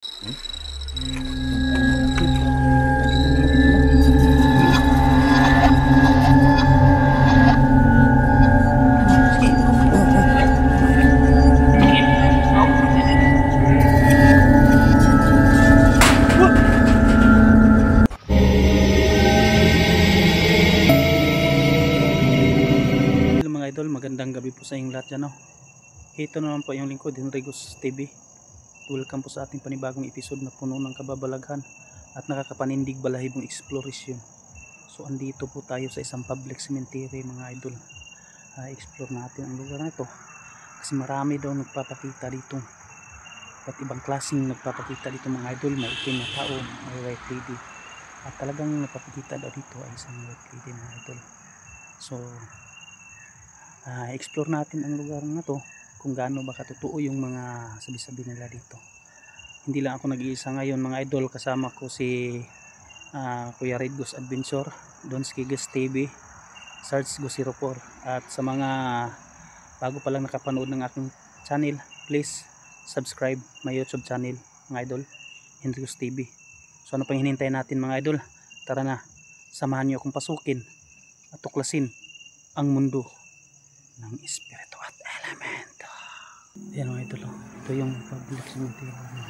Magandang gabi po sa inyong lahat dyan. Ito naman po yung lingkod, Henrigos TV. Welcome po sa ating panibagong episode na puno ng kababalaghan at nakakapanindig balahibong exploration. So andito po tayo sa isang public cemetery mga idol. Explore natin ang lugar na ito kasi marami daw nagpapakita dito. At ibang klaseng nagpapakita dito mga idol. May itim na tao, may white lady. At talagang nagpapakita daw dito ay isang white lady mga idol. So explore natin ang lugar na to kung gaano ba katotoo yung mga sabi-sabi nila dito. Hindi lang ako nag-iisa ngayon mga idol, kasama ko si Kuya Redgos Adventure, Donski Guest TV, Sarge Go04. At sa mga bago pa lang nakapanood ng aking channel, please subscribe my YouTube channel mga idol, Henrigos TV. So ano pang hinintay natin mga idol? Tara na, samahan niyo akong pasukin at tuklasin ang mundo ng espiritu at elemento. Ayan mga idol, ito yung public cemetery na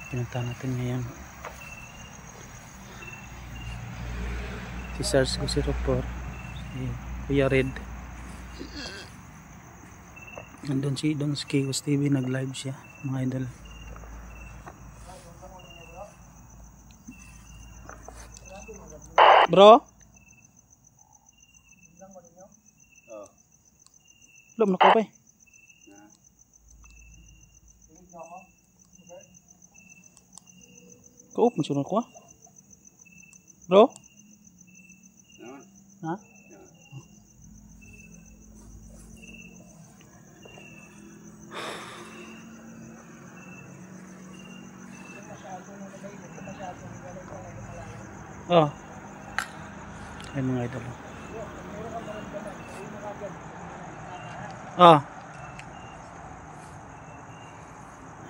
pinunta natin ngayon. Si Sarge Go04, si Kuya Red, nandun si Donski Guest TV, nag live siya mga idol. Bro, belum nak apa? Kau mencuri aku? Bro? Hah? Oh. Ay mga idol.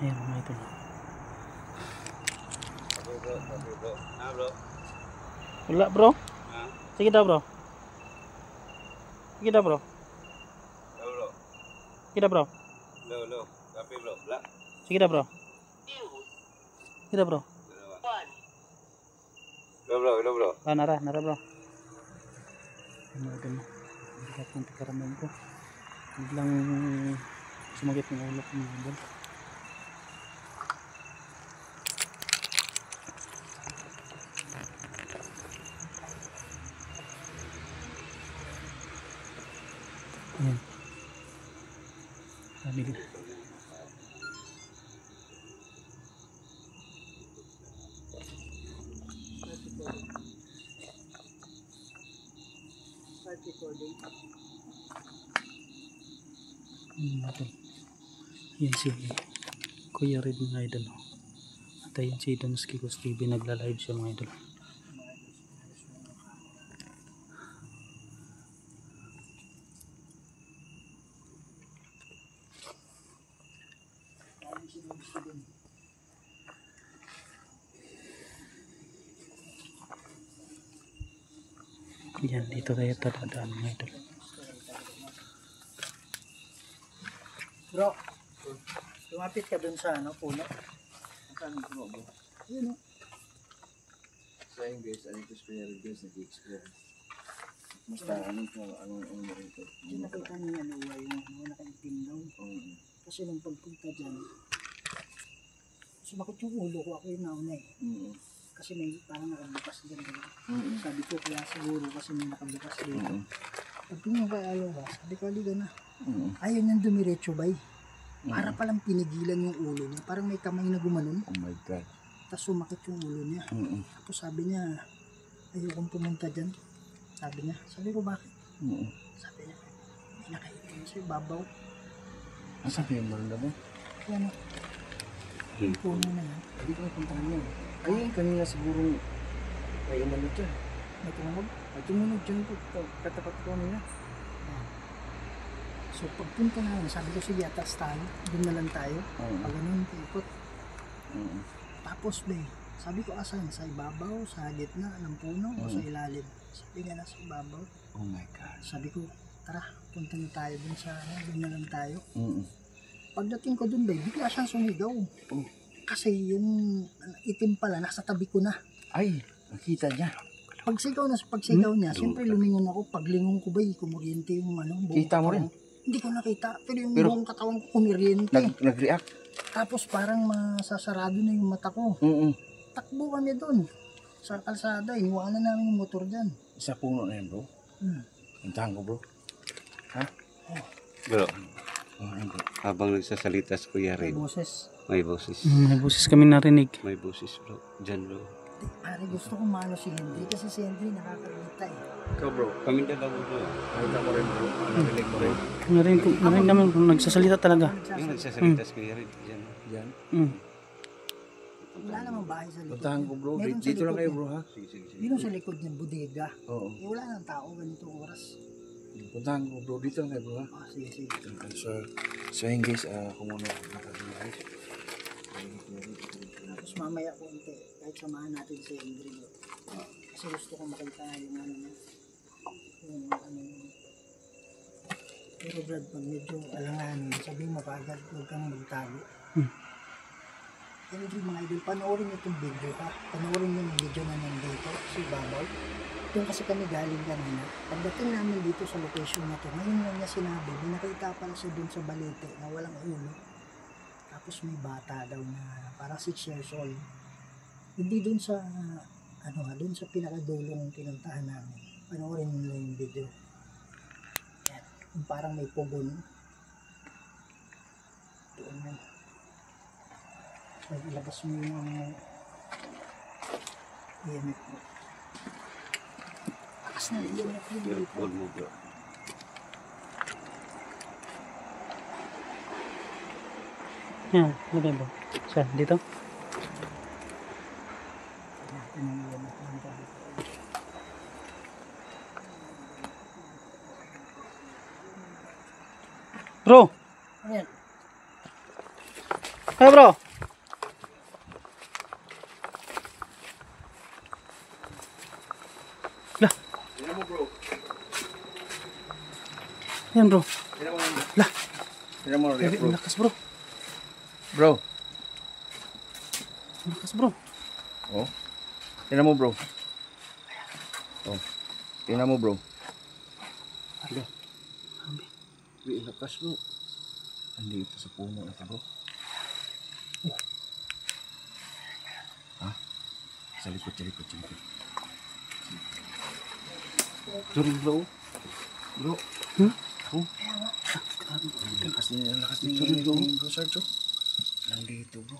Ayan mga idol. Wala bro. Sige daw bro. Sige daw bro. Sige daw bro. Kape bro. Sige daw bro. Sige daw bro. Hello bro. Nara bro. Ano ganun. Bigat ng pagkaramdam ko. Biglang sumagit ng ulo ko mga idol. Ayan. Sabi na. Yan si Kuya Red mga idol. At ayan si Donski Guest TV, nagla-live siya mga idol. Yan, dito tayo tadaan mga idol. Bro, lumapit ka dun sa puno. Ang puno bro? Yun o. So ayun guys, anong experience guys, nag-explore. Basta anong rito. Yung nakita niya yung nakaitim daw. Kasi nung pagpunta dyan, sumakot yung ulo ko, ako yung nauna eh. Kasi may parang nakabukas dyan. Sabi ko kaya siguro kasi may nakabukas dyan. Pag tingin ko kay Alobas, sabi ko aliga na. Ayaw niyang dumiretso bay. Para palang pinigilan yung ulo niya. Parang may kamay na gumanon. Oh my God. Tapos sumakit yung ulo niya. Tapos sabi niya, ayokong pumunta dyan. Sabi ko bakit? Sabi niya, may nakaitim sa babaw. Asa kayo malala mo? Yan o. Yung puno na yan. Hindi ko napuntahan yan. Ayun, kanina siguro may umano dyan. May tumunog. Ay tumunog dyan po. Katapat ko nila. So pagpunta na, sabi ko sige atas tayo. Doon na lang tayo. Pag ganun, ikot. Tapos be, sabi ko asan? Sa ibabaw, sa gitna ng puno o sa ilalim? Sabi niya nasa ibabaw. Oh my God. Sabi ko, tara, punta na tayo dun sa, dun na lang tayo. Mm. Pagdating ko dun be, bigla siyang sumigaw. Kasi yung itim pala, nasa tabi ko na. Ay, nakita niya. Pagsigaw niya, siyempre lumingon ako. Paglingon ko ba, kumiryente yung buong Kita mo rin? katawan. Hindi ko nakita, pero yung Pero- buong katawan ko kumiryente. Nag-react? Tapos parang masasarado na yung mata ko. Mm. Takbo kami doon sa kalsada, iniwanan namin yung motor dyan. Sa puno na yan, bro. Puntahan ko, bro. Bro, Oh, yan, bro. habang nagsasalita si Kuya May Red, boses. may boses. May boses kami narinig. May boses, bro. Diyan, bro. Pare, gusto kong maano si Henry kasi si Henry nakakairita eh. Ikaw, bro. Kami dalawa, bro. Nakita ko rin, bro. Narinig ko rin. Narinig namin kung nagsasalita talaga. Yung nagsasalita si Kuya Red, diyan. Yan. Mm. Wala namang bahay sa likod. Puntahan ko, bro. Meron sa Dito lang likod kayo, niya. bro, ha? Sige, sige, sige. Meron sa likod niya, bodega. Oo. Eh, wala nang tao ganito oras. Puntahan ko, bro. Dito lang kayo, bro, ha? Sige, sige. So yun, guys. Kung ano, nakagawa. Tapos mamaya konti, kahit samahan natin si Henry. Kasi gusto kong makita yung ano niya. Yung ano niya. Pero Brad, pag medyo alanganin, sabihin mo kaagad, huwag kang magtago. Henry, mga idol, panoorin niyo itong video ha. Panoorin niyo yung video na nandito, si Babaw. Doon kasi kami galing kanina. Pagdating namin dito sa location na to, ngayon lang niya sinabi, may nakita pala siya doon sa balete na walang ulo. Tapos may bata daw na parang 6 years old. Hindi doon sa, doon sa pinakadulong pinuntahan namin. Panoorin niyo lang yung video. Yan. Yung parang may pugon. Doon yun. Ilabas mo yung EMF mo. Lakas na EMF yun Yung dito. phone mo, bro. Yan, lagay bro. Saan? Dito? Natin yung EMF ng tabi. Bro! Ano yan? Hey bro! Lah! Tignan mo, bro. Yan bro. Tignan mo. Lah! Tignan mo, Ang bro. lakas bro. Bro. Ang lakas bro. Oh. Tignan mo, bro. Oh. Tignan mo, bro. Grabe. Uy, lakas, bro. Andito sa puno na ito, bro. Ha? Sa likod, sa likod, sa likod. Ito rin, bro. Bro. Hmm? Oh. Grabe. Ang lakas din bro, Sarge. Nandito, bro.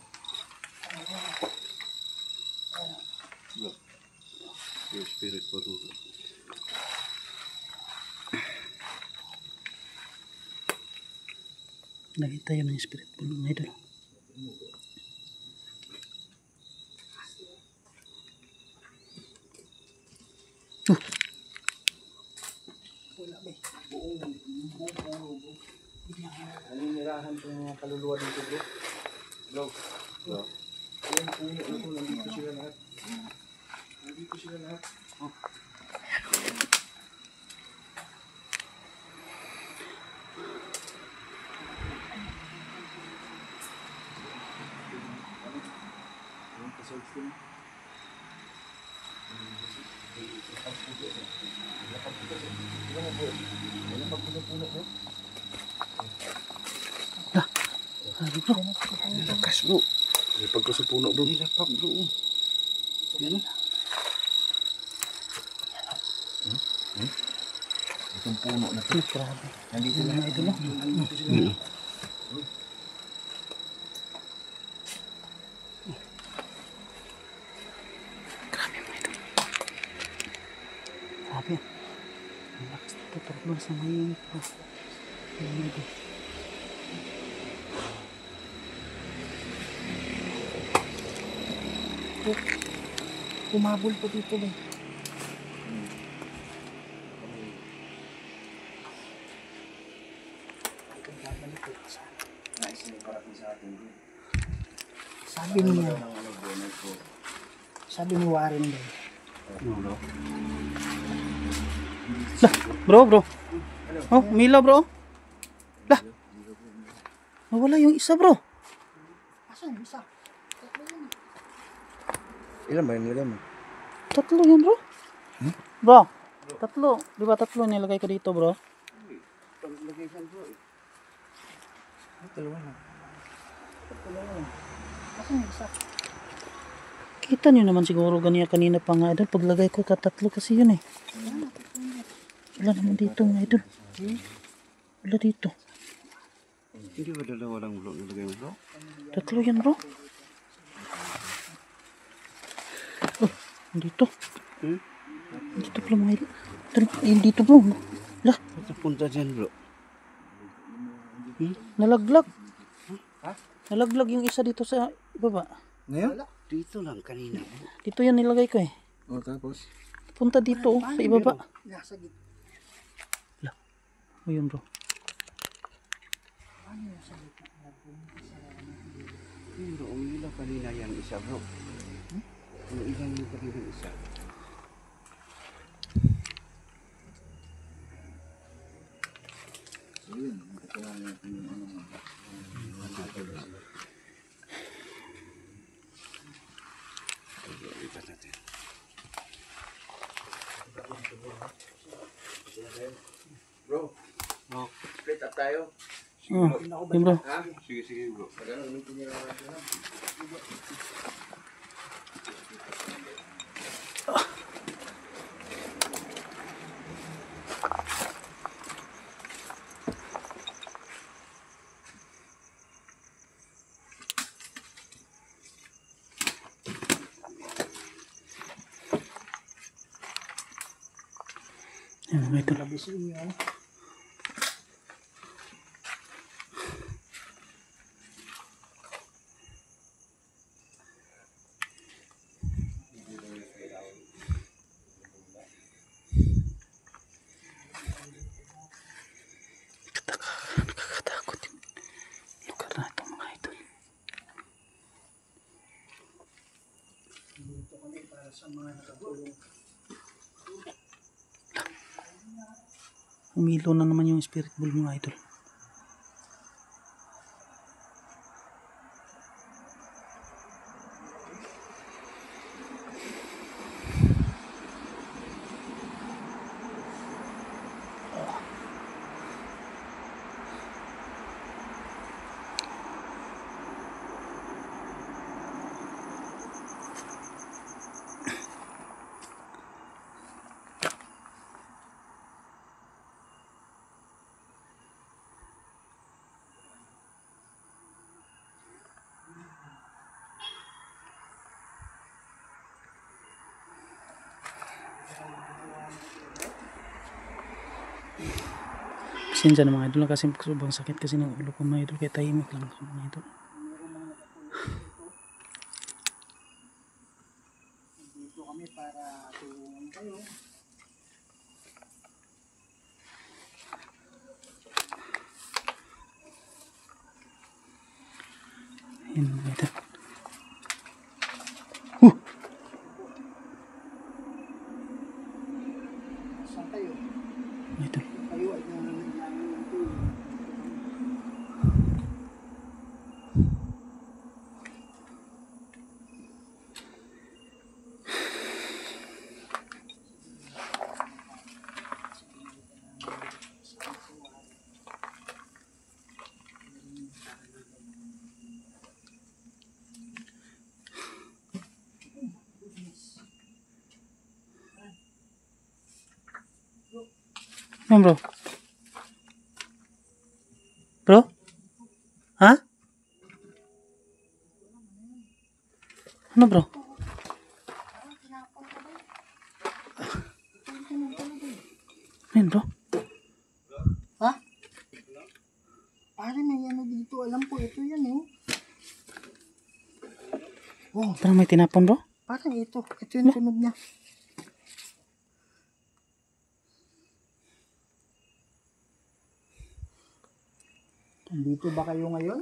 Your spirit po, bro. Nakita yun ng spirit po ng idol. Wala ba eh. Naninirahan ko yung mga kaluluwa dito, bro. Bro. Bro. Ayun, puno na to. Nandito sila lahat. Nandito sila lahat. Oh. Ayun, pa-search ko na. Grabe bro. Lakas, bro. Ilapag ko sa puno, bro. Ilapag, bro. Yan. Itong puno na to. Grabe. Nandito na ito, no? Nandito sila. Grabe mga idol. Grabe yan. Ang lakas nito. Turok sa may bro. Ang idol. Kumabol pa dito ba eh. Sabi niya, Sabi ni Warren doon. Bro. Oh, mila bro. Lah. Nawala yung isa bro. Asan yung isa? Tatlo yun. Ilan ba yung nilagay mo? Tatlo yan bro. Bro, tatlo. Di ba tatlo nilagay ko dito bro? Dalawa na. Asan yung isa? Kita nyo naman siguro kanina pa nga idol. Paglagay ko tatlo kasi yun eh. Wala naman dito nga idol. Wala dito. Hindi ba dalawa lang bro nilagay mo bro? Tatlo yan bro. Oh, dito. Dito pala mga idol. Dito bro. Lah, Punta dyan bro. nalaglag. Nalaglag yung isa dito sa baba. Ngayon? Dito lang kanina bro. Dito yan nilagay ko eh. O tapos? Punta dito oh, sa ibaba. Nasa gitna. O yun bro. Bro, umilaw kanina yan isa bro. Umilaw yung kanina isa. Lipat natin. Bro, split up tayo. Oh, yun bro. Ha? Sige bro. Magkano naman tinira natin na? Yan mga idol. Labisin niyo. Nakakatakot yung lugar na ito mga idol. Dito kami para sa mga nakatulong. Umilo na naman yung spirit ball mga idol. Pasensya na mga idol kasi sobrang sakit kasi ng ulo ko mga idol kaya tahimik lang ako mga idol. Dito kami para tulungan kayo. Ayan mga idol. Saan kayo? Mga idol. Kayo ay nangangailangan ng tulong. Yan bro. Bro? Ha? Ano bro? Yan bro. Ha? Pare may ano dito. Alam ko ito yan eh. Oh, Parang may tinapon bro. parang ito. Ito yung tunog niya. Dito ba kayo ngayon?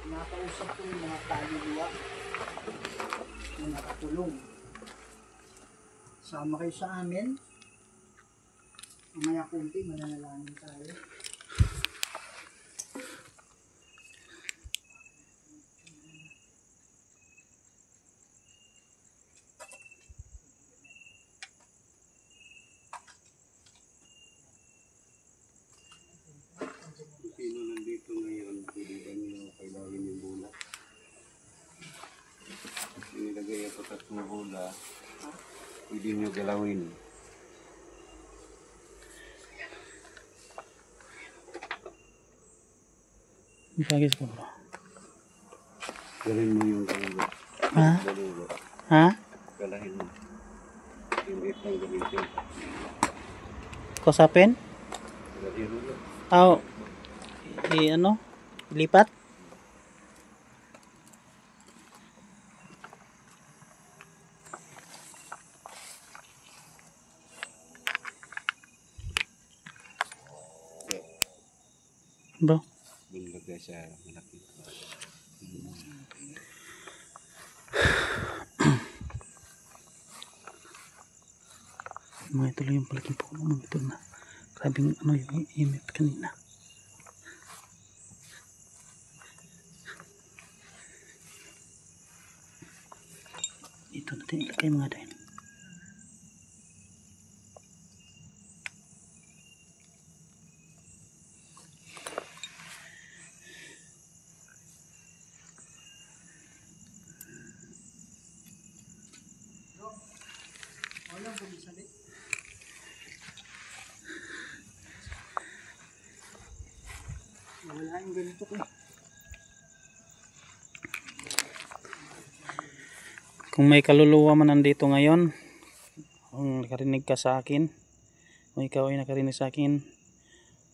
Nakausap ko yung mga kaluluwa na nakakulong. Sama kayo sa amin. Mamaya kunti, mananalangin tayo. Sino nandito ngayon, pwede ba niyo kailawin yung bola? Inilagay ako 3 bola, pwede niyo galawin. Bagis ko bro. Galawin mo yung galulo. Ha? Galulo. Ha? Galahin mo. Hindi pang gamitin. Kusapin? Galahin mo. Tao. Ano? Lipat? Bro. Binlagay sa malaki. Mga ituloy yung palaking puno mga ito na grabing ano yung imit kanina. Ito natin ilagay mga dahil. Walang bumisalit. Wala yung ganito ko. Kung may kaluluwa man nandito ngayon, kung nakarinig ka sa akin, kung ikaw ay nakarinig sa akin,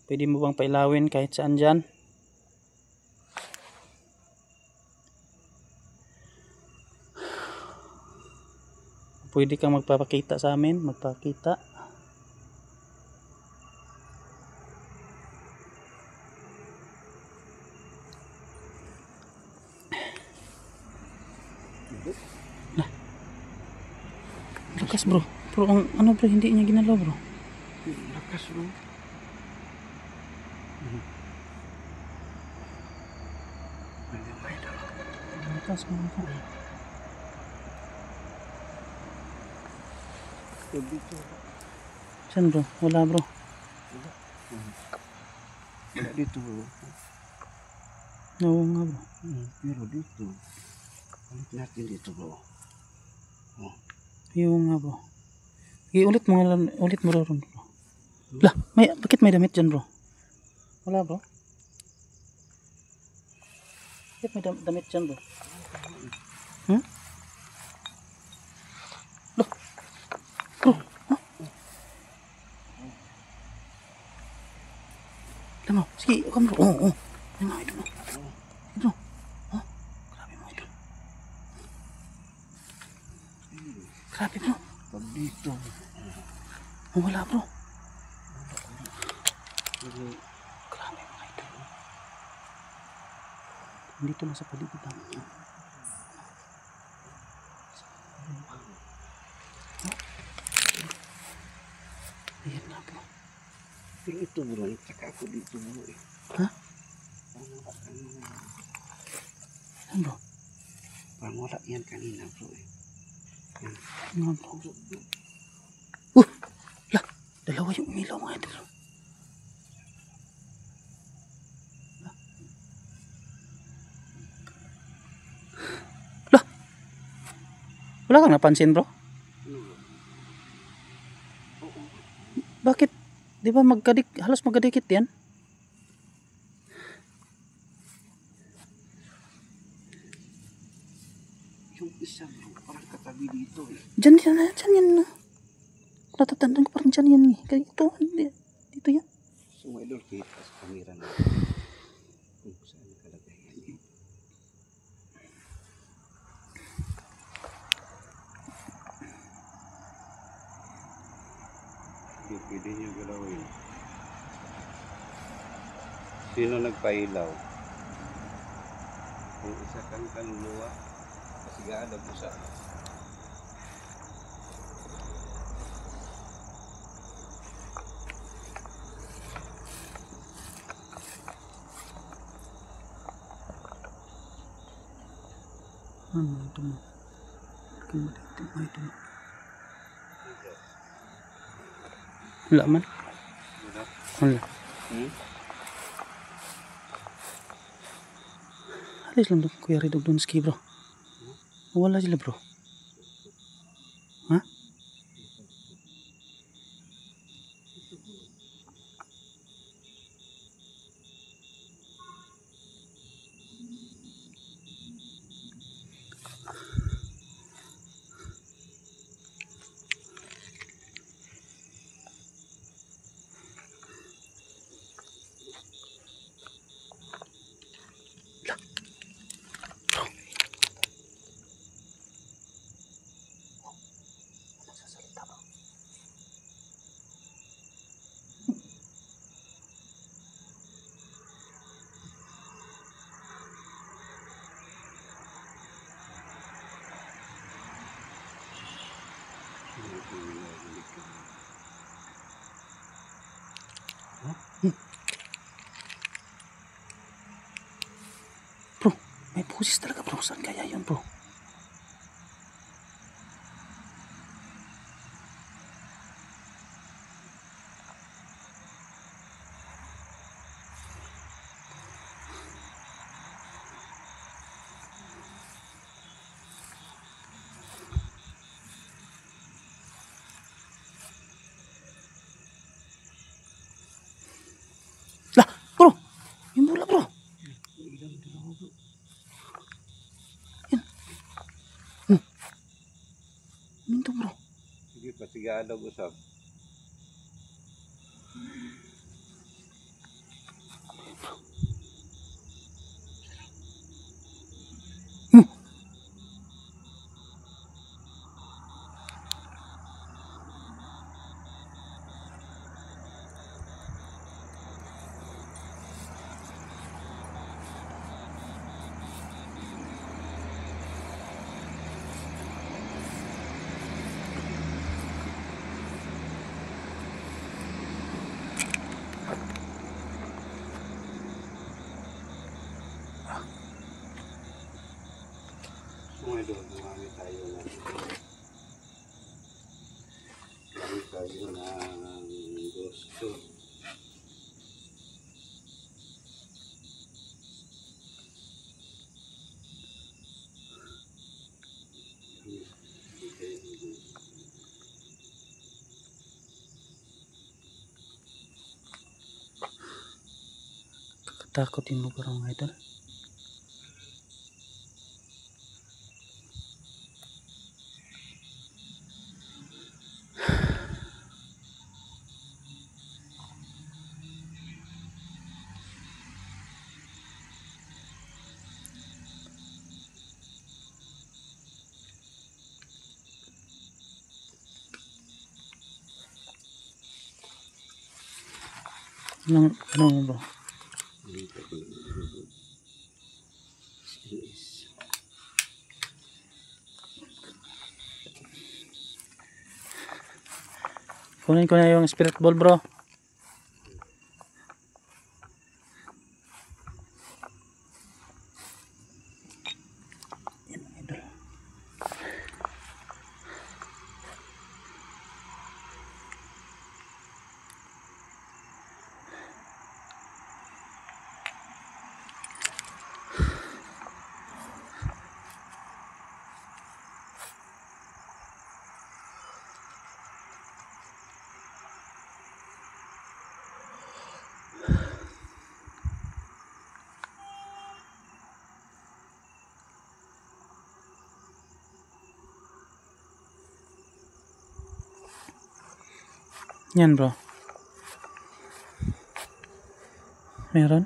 pwede mo bang pailawin kahit saan dyan? Pwede kang magpapakita sa amin, magpakita. Lakas bro. Bro, ang ano bro, hindi niya ginalaw bro. Lakas bro. Lakas mo bro. Dito. Saan bro? Wala bro. Wala dito bro. Oo nga bro. Pero dito. Balik natin dito bro. Oo nga bro. Ulit mo ron bro. Lah, bakit may damit dyan bro? Wala bro. Bakit may damit dyan bro? Hmm? Loh. Bro, ha? Alam mo, sige, ako bro. Oo. Alam mo, ito bro. Bro. Oh, grabe mo ito. Grabe bro. Pag dito. Oh, wala bro. Grabe mga ito. Dito lang sa paligid namin. Ayan nga bro. Pero ito bro, tsaka ako dito bro eh. Ha? Parang Ano bro? parang wala yan kanina bro eh. Ano bro? Lah, dalawa yung umilaw mga ito. Lah, wala kang napansin bro? Bakit? Di ba halos magkadikit yan? Yung isa bro, parang katabi dito eh. Diyan yan na. Natatandaan ko parang dyan yan eh. Kaya ito, dito yan. So my lord, kita sa kamera na kung saan nakalagay yan eh. Hindi pwede nyo galawin. Sino nagpailaw? Kung isa kang kaluluwa, pasigaan ang pusa. Ano ito mo? Ito mo. Wala man. Wala. Alis lang doon, Kuya Red, doon ski bro. Wala sila bro. Ha? Bro, may pusis talaga bro. Saan kaya yun bro? Lah, bro. Yung bola bro. Yan. Minto bro. Sige, pasigaan ang usap. Mga doon, marami tayo ng gusto. Takot yung lugar mga idol. Anong bro? Kunin ko na yung spirit ball bro. Yan mga idol. Yan bro. Meron?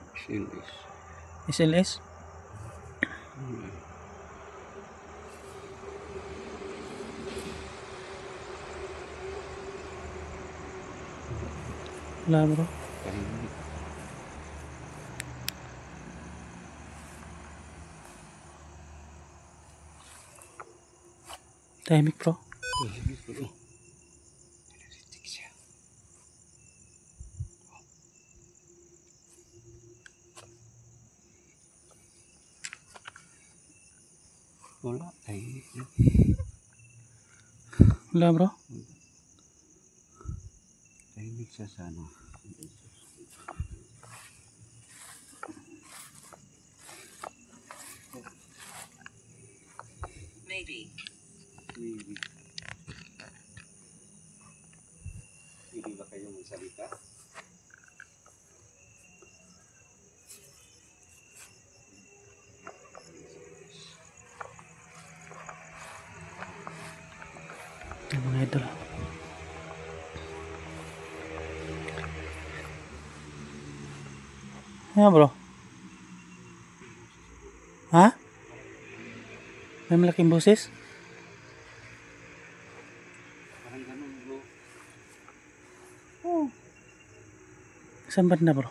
SLS? Wala bro. Tahimik bro. Tahimik bro. Narinig siya. Wala. Tahimik na. Wala bro. Tahimik siya sa ano. Maybe. Maybe. Hindi ba kayo magsalita? Yung mga idol. Yeah bro. Ha? May malaking boses? Parang ganun bro. Oo. Saan banda bro?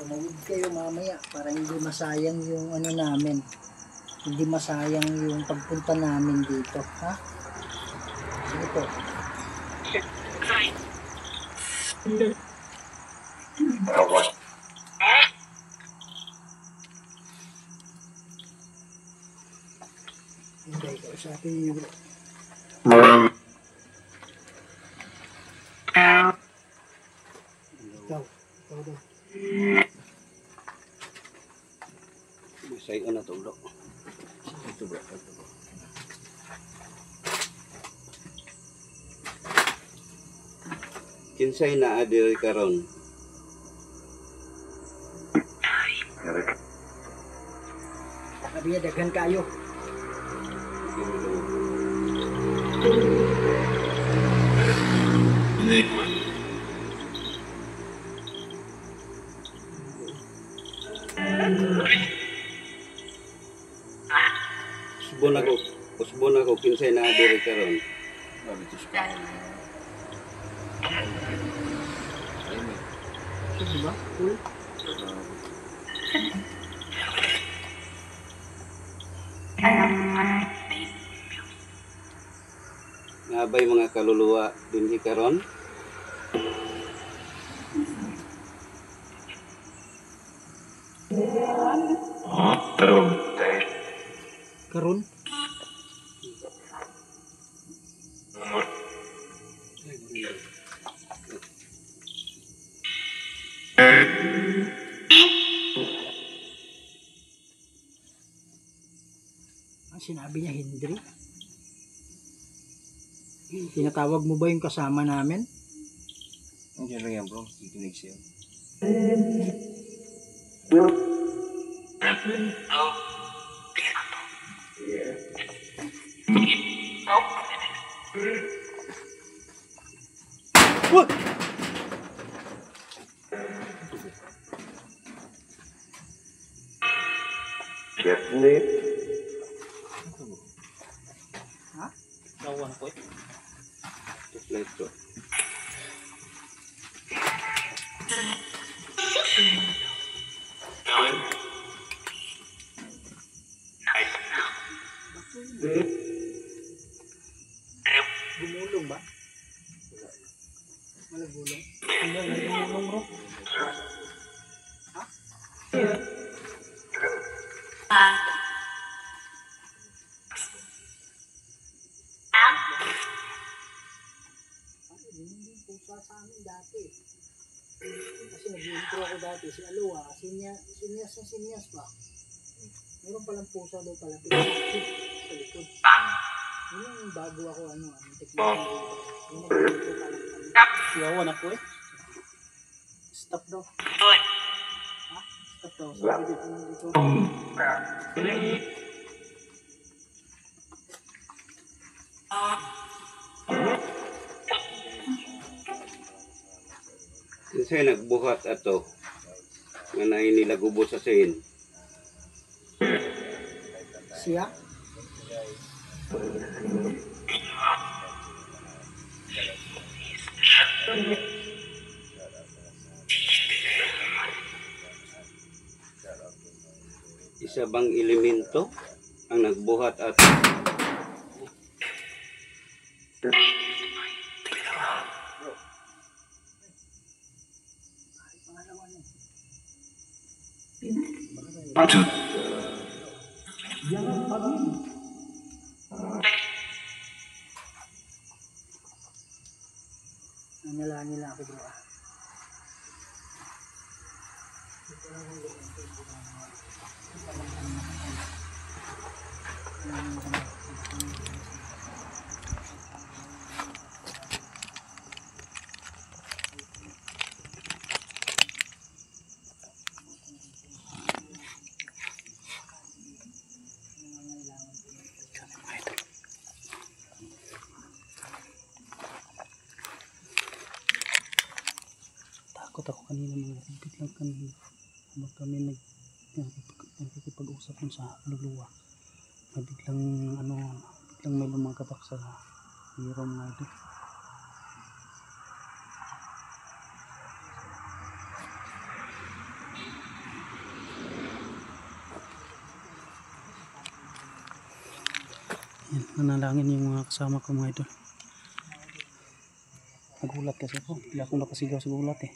Tumawid kayo mamaya para hindi masayang yung ano namin. Hindi masayang yung pagpunta namin dito. Ha? Sige po. Hindi, kausapin niyo bro. Ikaw. Ikaw daw. Sayo na to bro. Ito bro. Ito bro. Kinsay na adil karon? Sabi daghan kayo. Usbon ako kinsay na adil karon. Di ba? Cool. Nabay mga kaluluwa dinhi karon. Karon. Ang sinabi niya, Hendry. Tinatawag mo ba yung kasama namin? Hindi lang yan bro, kikinig siya. What? Ha? Gawan ko eh. Flight bro. Gumulong ba? Wala gulong. Wala, nagmulong bro. Hindi yung pusa sa amin dati. Kasi nag-intro ako dati, si Aloha, sinyas pa. Meron palang pusa daw pala, sa likod. Yun yung bago ako, may technology. Yung nag-intro pala kami. Sigawan ako eh. Stop daw. Ha? Stop daw. Sabi dito. Kasi nagbuhat ato. Nga na nila gubot sa sin. Siya? Isa bang elemento ang nagbuhat ato? Nanalangin lang ako bro Takot ako kanina mga biglang kami habang kami nakikipag-usap dun sa luluwa. Biglang may lumagabak sa hero mga idol. Yan, nanalangin yung mga kasama ko mga idol. Nagulat kasi ako, hindi ako nakasigaw sa gulat eh.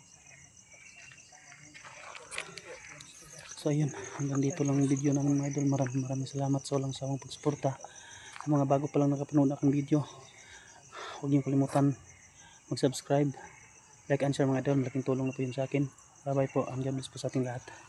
So ayun, hanggang dito lang ang video namin mga idol. Maraming salamat sa walang sawang pagsuporta. Sa mga bago pa lang nakapanood akong video, huwag niyong kalimutan mag-subscribe, like and share mga idol. Malaking tulong na po yun sa akin. Bye bye po, ang God bless po sa ating lahat.